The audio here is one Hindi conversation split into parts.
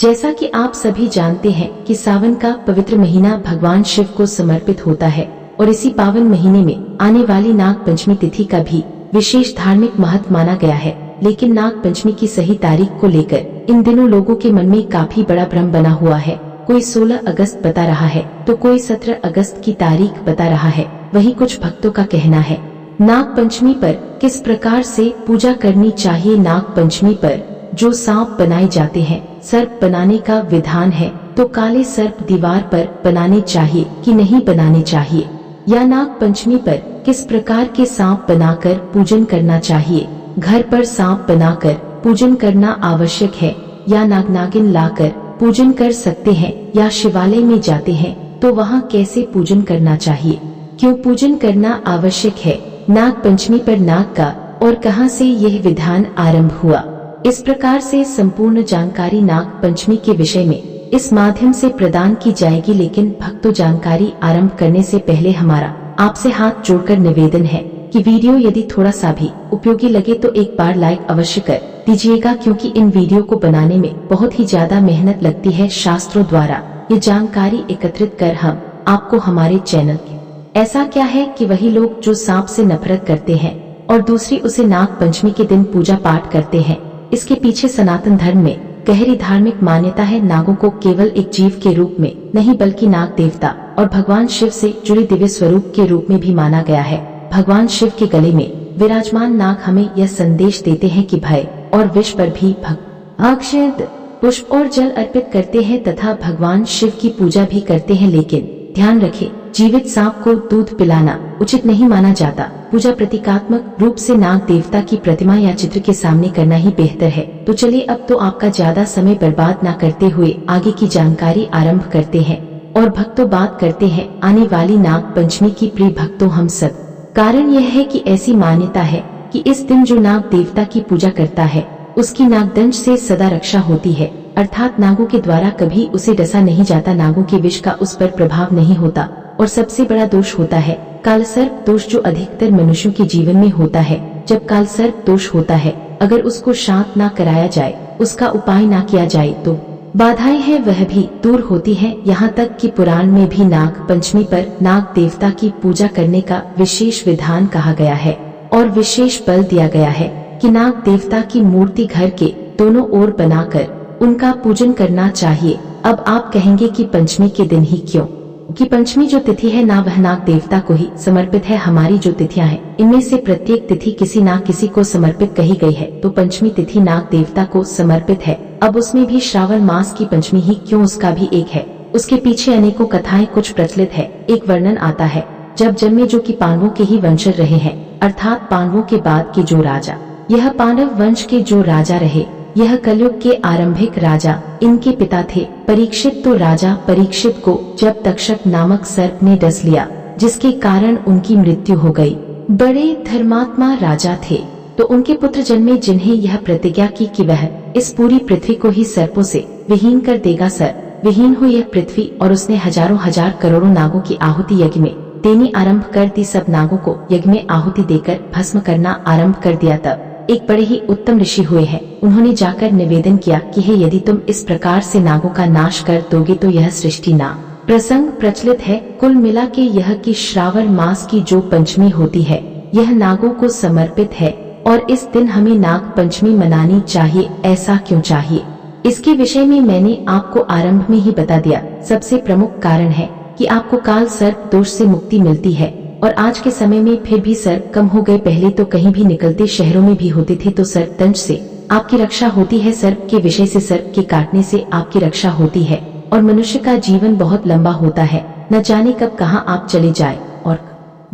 जैसा कि आप सभी जानते हैं कि सावन का पवित्र महीना भगवान शिव को समर्पित होता है और इसी पावन महीने में आने वाली नाग पंचमी तिथि का भी विशेष धार्मिक महत्व माना गया है। लेकिन नाग पंचमी की सही तारीख को लेकर इन दिनों लोगों के मन में काफी बड़ा भ्रम बना हुआ है। कोई 16 अगस्त बता रहा है तो कोई 17 अगस्त की तारीख बता रहा है। वहीं कुछ भक्तों का कहना है नाग पंचमी पर किस प्रकार से पूजा करनी चाहिए। नाग पंचमी पर जो सांप बनाए जाते हैं, सर्प बनाने का विधान है तो काले सर्प दीवार पर बनाने चाहिए कि नहीं बनाने चाहिए, या नाग पंचमी पर किस प्रकार के सांप बनाकर पूजन करना चाहिए। घर पर सांप बनाकर पूजन करना आवश्यक है या नाग नागिन लाकर पूजन कर सकते हैं, या शिवालय में जाते हैं तो वहाँ कैसे पूजन करना चाहिए, क्यों पूजन करना आवश्यक है नाग पंचमी पर नाग का, और कहां से यह विधान आरंभ हुआ। इस प्रकार से संपूर्ण जानकारी नाग पंचमी के विषय में इस माध्यम से प्रदान की जाएगी। लेकिन भक्तों, जानकारी आरंभ करने से पहले हमारा आपसे हाथ जोड़कर निवेदन है कि वीडियो यदि थोड़ा सा भी उपयोगी लगे तो एक बार लाइक अवश्य कर दीजिएगा, क्योंकि इन वीडियो को बनाने में बहुत ही ज्यादा मेहनत लगती है। शास्त्रों द्वारा ये जानकारी एकत्रित कर हम आपको हमारे चैनल के ऐसा क्या है कि वही लोग जो सांप से नफरत करते हैं और दूसरी उसे नाग पंचमी के दिन पूजा पाठ करते हैं। इसके पीछे सनातन धर्म में गहरी धार्मिक मान्यता है। नागों को केवल एक जीव के रूप में नहीं बल्कि नाग देवता और भगवान शिव से जुड़े दिव्य स्वरूप के रूप में भी माना गया है। भगवान शिव के गले में विराजमान नाग हमें यह संदेश देते हैं कि भय और विष पर भी भक्त अक्षत, पुष्प और जल अर्पित करते हैं तथा भगवान शिव की पूजा भी करते हैं। लेकिन ध्यान रखें, जीवित सांप को दूध पिलाना उचित नहीं माना जाता। पूजा प्रतीकात्मक रूप से नाग देवता की प्रतिमा या चित्र के सामने करना ही बेहतर है। तो चलिए अब तो आपका ज्यादा समय बर्बाद न करते हुए आगे की जानकारी आरंभ करते हैं। और भक्तों, बात करते हैं आने वाली नाग पंचमी की। प्रिय भक्तों, हम सब कारण यह है कि ऐसी मान्यता है कि इस दिन जो नाग देवता की पूजा करता है उसकी नागदंश से सदा रक्षा होती है, अर्थात नागों के द्वारा कभी उसे डसा नहीं जाता, नागों के विष का उस पर प्रभाव नहीं होता। और सबसे बड़ा दोष होता है कालसर्प दोष, जो अधिकतर मनुष्यों के जीवन में होता है। जब कालसर्प दोष होता है, अगर उसको शांत ना कराया जाए, उसका उपाय ना किया जाए तो बाधाएं हैं वह भी दूर होती हैं। यहाँ तक कि पुराण में भी नाग पंचमी पर नाग देवता की पूजा करने का विशेष विधान कहा गया है और विशेष बल दिया गया है कि नाग देवता की मूर्ति घर के दोनों ओर बनाकर उनका पूजन करना चाहिए। अब आप कहेंगे कि पंचमी के दिन ही क्यों, कि पंचमी जो तिथि है ना वह नाग देवता को ही समर्पित है। हमारी जो तिथियां हैं इनमें से प्रत्येक तिथि किसी ना किसी को समर्पित कही गई है, तो पंचमी तिथि नाग देवता को समर्पित है। अब उसमें भी श्रावण मास की पंचमी ही क्यों, उसका भी एक है। उसके पीछे अनेकों कथाएं कुछ प्रचलित है। एक वर्णन आता है जब जन्मे जो कि पांडवों के ही वंशज रहे हैं, अर्थात पांडवों के बाद के जो राजा, यह पांडव वंश के जो राजा रहे, यह कलयुग के आरंभिक राजा इनके पिता थे परीक्षित। तो राजा परीक्षित को जब तक्षक नामक सर्प ने डस लिया, जिसके कारण उनकी मृत्यु हो गई। बड़े धर्मात्मा राजा थे तो उनके पुत्र जन्मे, जिन्हें यह प्रतिज्ञा की कि वह इस पूरी पृथ्वी को ही सर्पों से विहीन कर देगा। सर्प विहीन हो यह पृथ्वी, और उसने हजारों हजार करोड़ों नागों की आहुति यज्ञ में देनी आरंभ कर दी। सब नागों को यज्ञ में आहुति देकर भस्म करना आरंभ कर दिया। तब एक बड़े ही उत्तम ऋषि हुए हैं, उन्होंने जाकर निवेदन किया कि हे, यदि तुम इस प्रकार से नागों का नाश कर दोगे तो यह सृष्टि ना प्रसंग प्रचलित है। कुल मिला के यह कि श्रावण मास की जो पंचमी होती है यह नागों को समर्पित है और इस दिन हमें नाग पंचमी मनानी चाहिए। ऐसा क्यों चाहिए, इसके विषय में मैंने आपको आरंभ में ही बता दिया। सबसे प्रमुख कारण है कि आपको काल सर्प दोष से मुक्ति मिलती है, और आज के समय में फिर भी सर्प कम हो गए। पहले तो कहीं भी निकलते शहरों में भी होते थे, तो सर्प दंश से आपकी रक्षा होती है, सर्प के विषय से, सर्प के काटने से आपकी रक्षा होती है, और मनुष्य का जीवन बहुत लंबा होता है। न जाने कब कहाँ आप चले जाए। और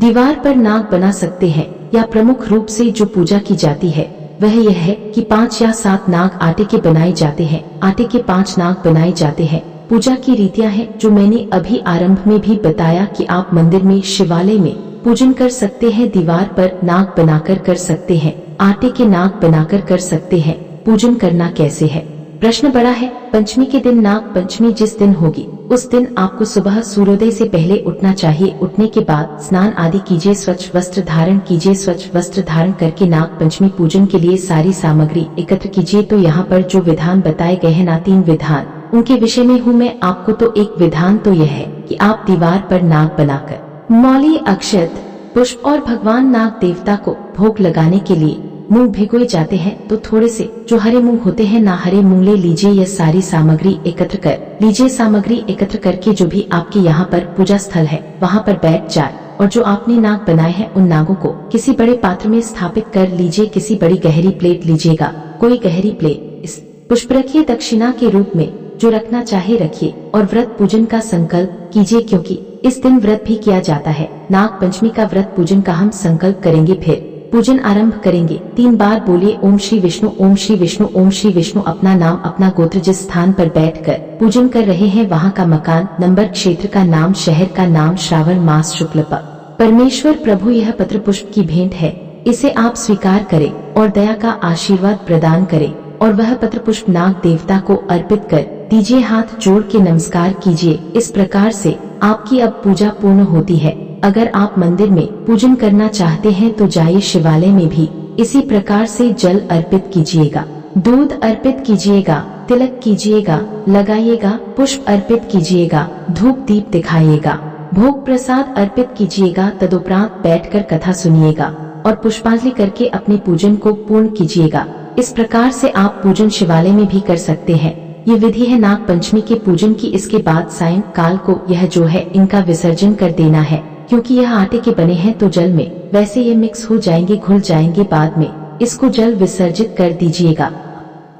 दीवार पर नाग बना सकते हैं, या प्रमुख रूप से जो पूजा की जाती है वह यह है कि 5 या 7 नाग आटे के बनाए जाते हैं। आटे के 5 नाग बनाए जाते हैं। पूजा की रीतियां हैं जो मैंने अभी आरंभ में भी बताया कि आप मंदिर में, शिवालय में पूजन कर सकते हैं, दीवार पर नाग बनाकर कर सकते हैं, आटे के नाग बनाकर कर सकते हैं। पूजन करना कैसे है, प्रश्न बड़ा है। पंचमी के दिन, नाग पंचमी जिस दिन होगी उस दिन आपको सुबह सूर्योदय से पहले उठना चाहिए। उठने के बाद स्नान आदि कीजिए, स्वच्छ वस्त्र धारण कीजिए। स्वच्छ वस्त्र धारण करके नाग पंचमी पूजन के लिए सारी सामग्री एकत्र कीजिए। तो यहाँ पर जो विधान बताए गए हैं ना, 3 विधान, उनके विषय में हूँ मैं। आपको तो एक विधान तो यह है कि आप दीवार पर नाग बनाकर मौली, अक्षत, पुष्प और भगवान नाग देवता को भोग लगाने के लिए मूंग भिगोए जाते हैं। तो थोड़े से जो हरे मूंग होते हैं ना हरे मूंग ले लीजिए। यह सारी सामग्री एकत्र कर लीजिए। सामग्री एकत्र करके जो भी आपके यहाँ पर पूजा स्थल है वहाँ पर बैठ जाए और जो आपने नाग बनाए हैं उन नागों को किसी बड़े पात्र में स्थापित कर लीजिए। किसी बड़ी गहरी प्लेट लीजिएगा, कोई गहरी प्लेट। इस पुष्प रखिए, दक्षिणा के रूप में जो रखना चाहे रखिए और व्रत पूजन का संकल्प कीजिए, क्योंकि इस दिन व्रत भी किया जाता है। नाग पंचमी का व्रत पूजन का हम संकल्प करेंगे, फिर पूजन आरंभ करेंगे। 3 बार बोलिए ओम श्री विष्णु, ओम श्री विष्णु, ओम श्री विष्णु। अपना नाम, अपना गोत्र, जिस स्थान पर बैठकर पूजन कर रहे हैं वहाँ का मकान नंबर, क्षेत्र का नाम, शहर का नाम, श्रावण मास शुक्ल पक्ष। परमेश्वर प्रभु, यह पत्र पुष्प की भेंट है, इसे आप स्वीकार करें और दया का आशीर्वाद प्रदान करें और वह पत्र पुष्प नाग देवता को अर्पित कर दीजिए। हाथ जोड़ के नमस्कार कीजिए। इस प्रकार से आपकी अब पूजा पूर्ण होती है। अगर आप मंदिर में पूजन करना चाहते हैं तो जाइए, शिवालय में भी इसी प्रकार से जल अर्पित कीजिएगा, दूध अर्पित कीजिएगा, तिलक कीजिएगा, लगाइएगा, पुष्प अर्पित कीजिएगा, धूप दीप दिखाइएगा, भोग प्रसाद अर्पित कीजिएगा। तदुपरांत बैठकर कथा सुनिएगा और पुष्पांजलि करके अपने पूजन को पूर्ण कीजिएगा। इस प्रकार से आप पूजन शिवालय में भी कर सकते हैं। ये विधि है नाग पंचमी के पूजन की। इसके बाद सायंकाल को यह जो है इनका विसर्जन कर देना है, क्योंकि यह आटे के बने हैं तो जल में वैसे ये मिक्स हो जाएंगे, घुल जाएंगे। बाद में इसको जल विसर्जित कर दीजिएगा,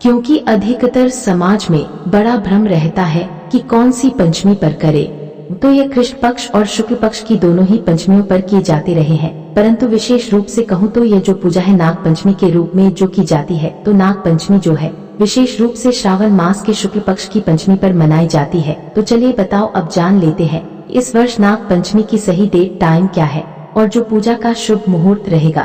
क्योंकि अधिकतर समाज में बड़ा भ्रम रहता है कि कौन सी पंचमी पर करे। तो यह कृष्ण पक्ष और शुक्ल पक्ष की दोनों ही पंचमियों पर किए जाते रहे हैं, परंतु विशेष रूप से कहूँ तो यह जो पूजा है नाग पंचमी के रूप में जो की जाती है, तो नाग पंचमी जो है विशेष रूप से श्रावण मास के शुक्ल पक्ष की पंचमी पर मनाई जाती है। तो चलिए बताओ, अब जान लेते हैं इस वर्ष नाग पंचमी की सही डेट टाइम क्या है और जो पूजा का शुभ मुहूर्त रहेगा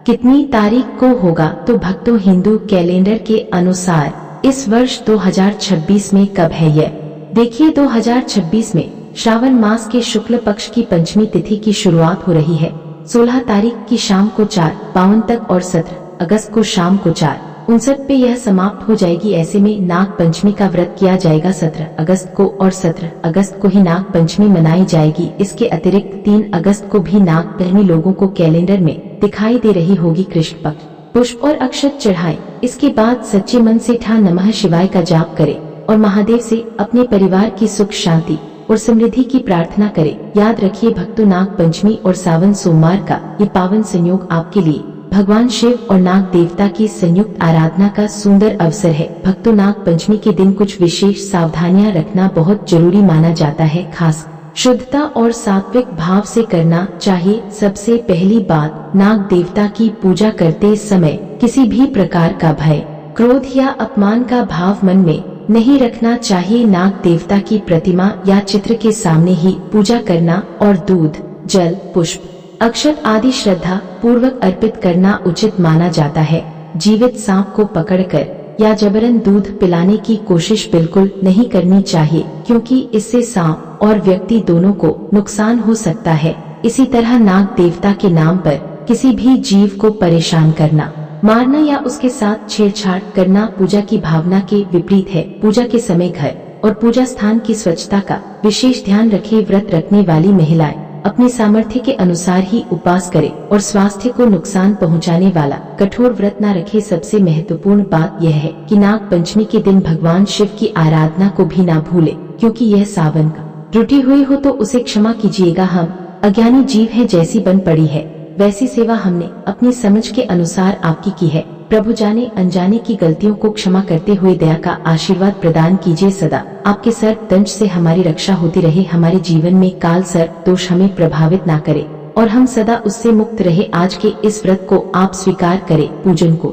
कितनी तारीख को होगा। तो भक्तों, हिंदू कैलेंडर के अनुसार इस वर्ष 2026 में कब है यह देखिए। 2026 में श्रावण मास के शुक्ल पक्ष की पंचमी तिथि की शुरुआत हो रही है 16 तारीख की शाम को 4:52 तक और 17 अगस्त को शाम को 4:59 पे यह समाप्त हो जाएगी। ऐसे में नाग पंचमी का व्रत किया जाएगा 17 अगस्त को और 17 अगस्त को ही नाग पंचमी मनाई जाएगी। इसके अतिरिक्त 3 अगस्त को भी नाग पंचमी लोगों को कैलेंडर में दिखाई दे रही होगी। कृष्ण पक्ष पुष्प और अक्षत चढ़ाएं। इसके बाद सच्चे मन से ठा नमः शिवाय का जाप करें और महादेव से अपने परिवार की सुख शांति और समृद्धि की प्रार्थना करें। याद रखिए भक्तों, नाग पंचमी और सावन सोमवार का ये पावन संयोग आपके लिए भगवान शिव और नाग देवता की संयुक्त आराधना का सुंदर अवसर है। भक्तों, नाग पंचमी के दिन कुछ विशेष सावधानियां रखना बहुत जरूरी माना जाता है। खास शुद्धता और सात्विक भाव से करना चाहिए। सबसे पहली बात, नाग देवता की पूजा करते समय किसी भी प्रकार का भय, क्रोध या अपमान का भाव मन में नहीं रखना चाहिए। नाग देवता की प्रतिमा या चित्र के सामने ही पूजा करना और दूध, जल, पुष्प, अक्षत आदि श्रद्धा पूर्वक अर्पित करना उचित माना जाता है। जीवित सांप को पकड़कर या जबरन दूध पिलाने की कोशिश बिल्कुल नहीं करनी चाहिए, क्योंकि इससे सांप और व्यक्ति दोनों को नुकसान हो सकता है। इसी तरह नाग देवता के नाम पर किसी भी जीव को परेशान करना, मारना या उसके साथ छेड़छाड़ करना पूजा की भावना के विपरीत है। पूजा के समय घर और पूजा स्थान की स्वच्छता का विशेष ध्यान रखें। व्रत रखने वाली महिलाएं अपने सामर्थ्य के अनुसार ही उपवास करें और स्वास्थ्य को नुकसान पहुंचाने वाला कठोर व्रत न रखें। सबसे महत्वपूर्ण बात यह है कि नाग पंचमी के दिन भगवान शिव की आराधना को भी ना भूलें, क्योंकि यह सावन का त्रुटि हुई हो तो उसे क्षमा कीजिएगा। हम अज्ञानी जीव हैं, जैसी बन पड़ी है वैसी सेवा हमने अपनी समझ के अनुसार आपकी की है। प्रभु जाने अनजाने की गलतियों को क्षमा करते हुए दया का आशीर्वाद प्रदान कीजिए। सदा आपके सर्प दंश से हमारी रक्षा होती रहे। हमारे जीवन में काल सर्प दोष हमें प्रभावित ना करे और हम सदा उससे मुक्त रहे। आज के इस व्रत को आप स्वीकार करें। पूजन को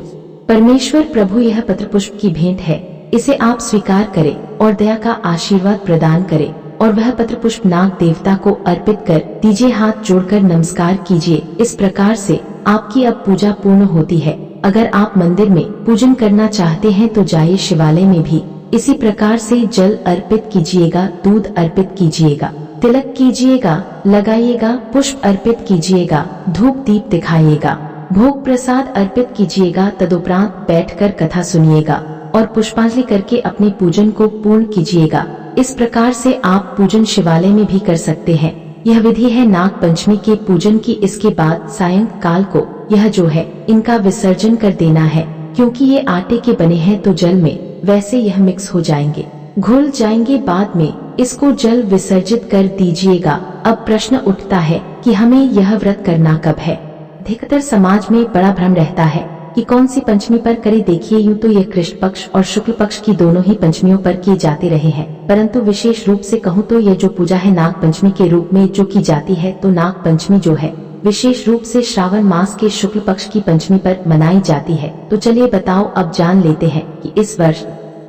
परमेश्वर प्रभु, यह पत्र पुष्प की भेंट है, इसे आप स्वीकार करें और दया का आशीर्वाद प्रदान करें और वह पत्र पुष्प नाग देवता को अर्पित कर दीजिए। हाथ जोड़कर नमस्कार कीजिए। इस प्रकार से आपकी अब पूजा पूर्ण होती है। अगर आप मंदिर में पूजन करना चाहते हैं तो जाइए, शिवालय में भी इसी प्रकार से जल अर्पित कीजिएगा, दूध अर्पित कीजिएगा, तिलक कीजिएगा, लगाइएगा, पुष्प अर्पित कीजिएगा, धूप दीप दिखाइएगा, भोग प्रसाद अर्पित कीजिएगा। तदुपरांत बैठकर कथा सुनिएगा और पुष्पांजलि करके अपने पूजन को पूर्ण कीजिएगा। इस प्रकार से आप पूजन शिवालय में भी कर सकते हैं। यह विधि है नाग पंचमी के पूजन की। इसके बाद सायंकाल को यह जो है इनका विसर्जन कर देना है, क्योंकि ये आटे के बने हैं तो जल में वैसे यह मिक्स हो जाएंगे, घुल जाएंगे। बाद में इसको जल विसर्जित कर दीजिएगा। अब प्रश्न उठता है कि हमें यह व्रत करना कब है। अधिकतर समाज में बड़ा भ्रम रहता है कि कौन सी पंचमी पर करे। देखिए, यूँ तो यह कृष्ण पक्ष और शुक्ल पक्ष की दोनों ही पंचमियों पर किए जाते रहे हैं, परंतु विशेष रूप से कहूँ तो यह जो पूजा है नाग पंचमी के रूप में जो की जाती है, तो नाग पंचमी जो है विशेष रूप से श्रावण मास के शुक्ल पक्ष की पंचमी पर मनाई जाती है। तो चलिए बताओ, अब जान लेते हैं कि इस वर्ष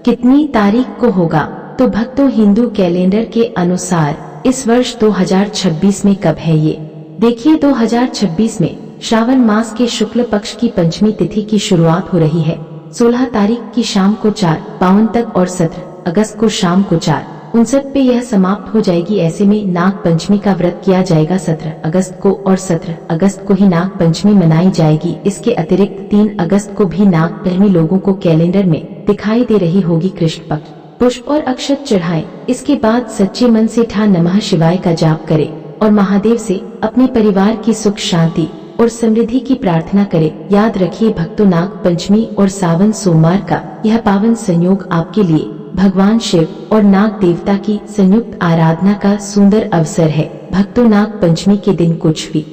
कितनी तारीख को होगा। तो भक्तों, हिंदू कैलेंडर के अनुसार इस वर्ष 2026 में कब है ये देखिए। 2026 में श्रावण मास के शुक्ल पक्ष की पंचमी तिथि की शुरुआत हो रही है 16 तारीख की शाम को 4:52 तक और 17 अगस्त को शाम को 4:59 पे यह समाप्त हो जाएगी। ऐसे में नाग पंचमी का व्रत किया जाएगा 17 अगस्त को, और 17 अगस्त को ही नाग पंचमी मनाई जाएगी। इसके अतिरिक्त 3 अगस्त को भी नाग पंचमी लोगों को कैलेंडर में दिखाई दे रही होगी। कृष्ण पक्ष पुष्प और अक्षत चढ़ाएं। इसके बाद सच्चे मन से ठा नमः शिवाय का जाप करें और महादेव से अपने परिवार की सुख शांति और समृद्धि की प्रार्थना करें। याद रखिए भक्तों, नाग पंचमी और सावन सोमवार का यह पावन संयोग आपके लिए भगवान शिव और नाग देवता की संयुक्त आराधना का सुंदर अवसर है। भक्तों, नाग पंचमी के दिन कुछ भी